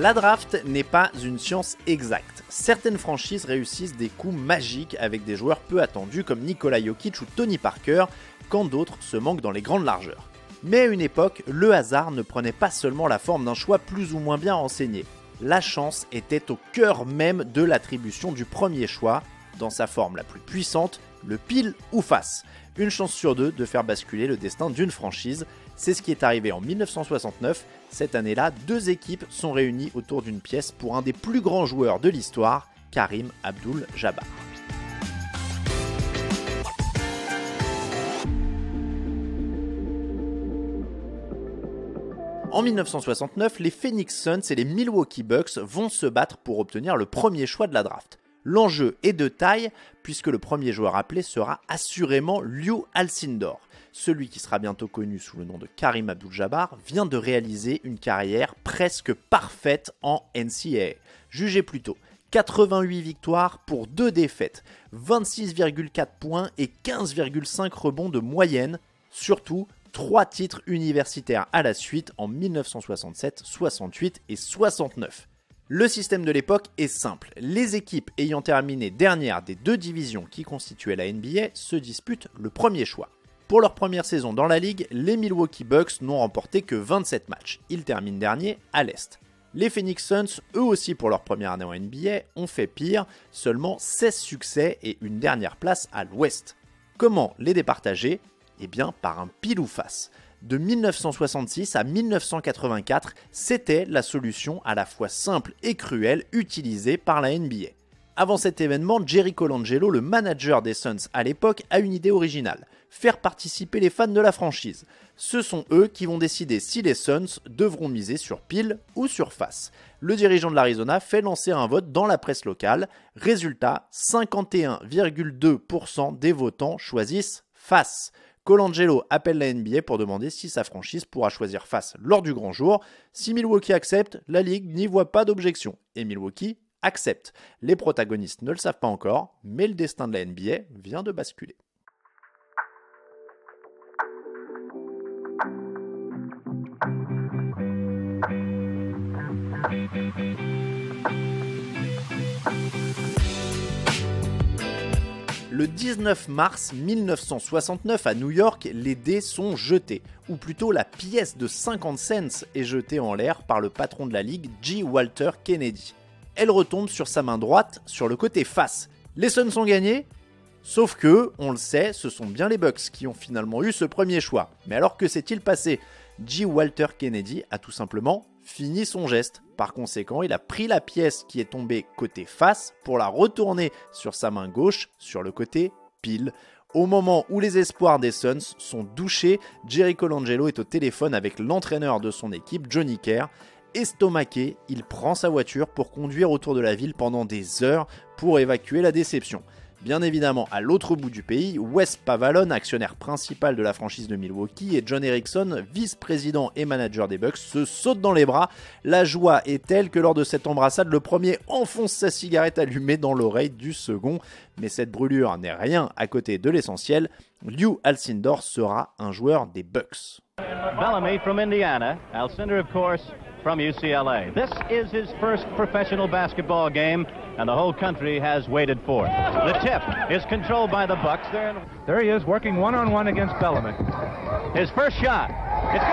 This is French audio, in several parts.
La draft n'est pas une science exacte. Certaines franchises réussissent des coups magiques avec des joueurs peu attendus comme Nikola Jokic ou Tony Parker, quand d'autres se manquent dans les grandes largeurs. Mais à une époque, le hasard ne prenait pas seulement la forme d'un choix plus ou moins bien renseigné. La chance était au cœur même de l'attribution du premier choix, dans sa forme la plus puissante, le pile ou face. Une chance sur deux de faire basculer le destin d'une franchise. C'est ce qui est arrivé en 1969. Cette année-là, deux équipes sont réunies autour d'une pièce pour un des plus grands joueurs de l'histoire, Kareem Abdul-Jabbar. En 1969, les Phoenix Suns et les Milwaukee Bucks vont se battre pour obtenir le premier choix de la draft. L'enjeu est de taille puisque le premier joueur appelé sera assurément Lew Alcindor. Celui qui sera bientôt connu sous le nom de Kareem Abdul-Jabbar vient de réaliser une carrière presque parfaite en NCAA. Jugez plutôt, 88 victoires pour 2 défaites, 26,4 points et 15,5 rebonds de moyenne, surtout 3 titres universitaires à la suite en 1967, 68 et 69. Le système de l'époque est simple. Les équipes ayant terminé dernière des 2 divisions qui constituaient la NBA se disputent le premier choix. Pour leur première saison dans la ligue, les Milwaukee Bucks n'ont remporté que 27 matchs. Ils terminent derniers à l'Est. Les Phoenix Suns, eux aussi pour leur première année en NBA, ont fait pire, seulement 16 succès et une dernière place à l'Ouest. Comment les départager ? Eh bien par un pile ou face. De 1966 à 1984, c'était la solution à la fois simple et cruelle utilisée par la NBA. Avant cet événement, Jerry Colangelo, le manager des Suns à l'époque, a une idée originale, faire participer les fans de la franchise. Ce sont eux qui vont décider si les Suns devront miser sur pile ou sur face. Le dirigeant de l'Arizona fait lancer un vote dans la presse locale. Résultat, 51,2% des votants choisissent face. Colangelo appelle la NBA pour demander si sa franchise pourra choisir face lors du grand jour. Si Milwaukee accepte, la ligue n'y voit pas d'objection. Et Milwaukee accepte. Les protagonistes ne le savent pas encore, mais le destin de la NBA vient de basculer. Le 19 mars 1969 à New York, les dés sont jetés, ou plutôt la pièce de 50 cents est jetée en l'air par le patron de la ligue, J. Walter Kennedy. Elle retombe sur sa main droite, sur le côté face. Les Suns ont gagné ? Sauf que, on le sait, ce sont bien les Bucks qui ont finalement eu ce premier choix. Mais alors que s'est-il passé ? J. Walter Kennedy a tout simplement fini son geste. Par conséquent, il a pris la pièce qui est tombée côté face pour la retourner sur sa main gauche sur le côté pile. Au moment où les espoirs des Suns sont douchés, Jerry Colangelo est au téléphone avec l'entraîneur de son équipe, Johnny Kerr. Estomaqué, il prend sa voiture pour conduire autour de la ville pendant des heures pour évacuer la déception. Bien évidemment, à l'autre bout du pays, Wes Pavalon, actionnaire principal de la franchise de Milwaukee, et John Erickson, vice-président et manager des Bucks, se sautent dans les bras. La joie est telle que lors de cette embrassade, le premier enfonce sa cigarette allumée dans l'oreille du second. Mais cette brûlure n'est rien à côté de l'essentiel. Lew Alcindor sera un joueur des Bucks. Bellamy from Indiana, Alcindor of course from UCLA. This is his first professional basketball game, and the whole country has waited for it. The tip is controlled by the Bucks. There he is, working one-on-one against Bellamy. His first shot. It's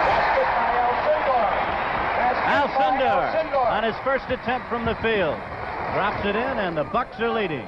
Alcindor on his first attempt from the field. Drops it in, and the Bucks are leading.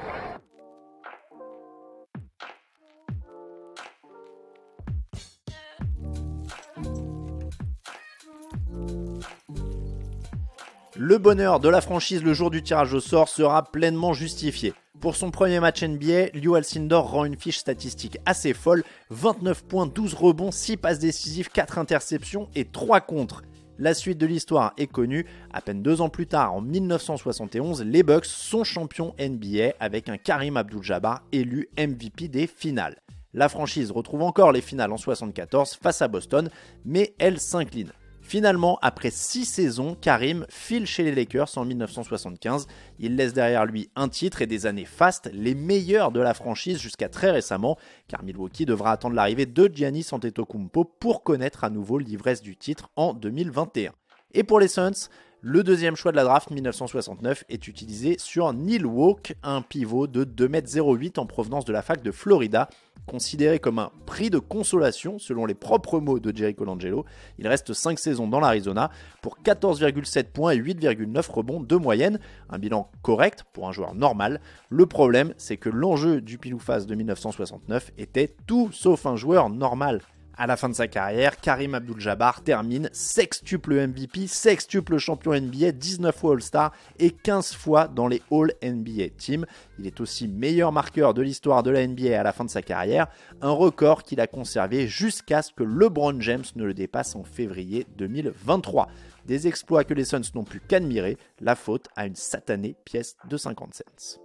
Le bonheur de la franchise le jour du tirage au sort sera pleinement justifié. Pour son premier match NBA, Lew Alcindor rend une fiche statistique assez folle, 29 points, 12 rebonds, 6 passes décisives, 4 interceptions et 3 contres. La suite de l'histoire est connue, à peine 2 ans plus tard, en 1971, les Bucks sont champions NBA avec un Kareem Abdul-Jabbar élu MVP des finales. La franchise retrouve encore les finales en 1974 face à Boston, mais elle s'incline. Finalement, après 6 saisons, Kareem file chez les Lakers en 1975. Il laisse derrière lui un titre et des années fastes, les meilleures de la franchise jusqu'à très récemment, car Milwaukee devra attendre l'arrivée de Giannis Antetokounmpo pour connaître à nouveau l'ivresse du titre en 2021. Et pour les Suns, Le deuxième choix de la draft 1969 est utilisé sur Neil Walk, un pivot de 2,08 m en provenance de la fac de Florida, considéré comme un prix de consolation selon les propres mots de Jerry Colangelo. Il reste 5 saisons dans l'Arizona pour 14,7 points et 8,9 rebonds de moyenne, un bilan correct pour un joueur normal. Le problème, c'est que l'enjeu du pile ou face de 1969 était tout sauf un joueur normal. À la fin de sa carrière, Karim Abdul-Jabbar termine sextuple MVP, sextuple champion NBA, 19 fois All-Star et 15 fois dans les All-NBA Team. Il est aussi meilleur marqueur de l'histoire de la NBA à la fin de sa carrière, un record qu'il a conservé jusqu'à ce que LeBron James ne le dépasse en février 2023. Des exploits que les Suns n'ont pu qu'admirer, la faute à une satanée pièce de 50 cents.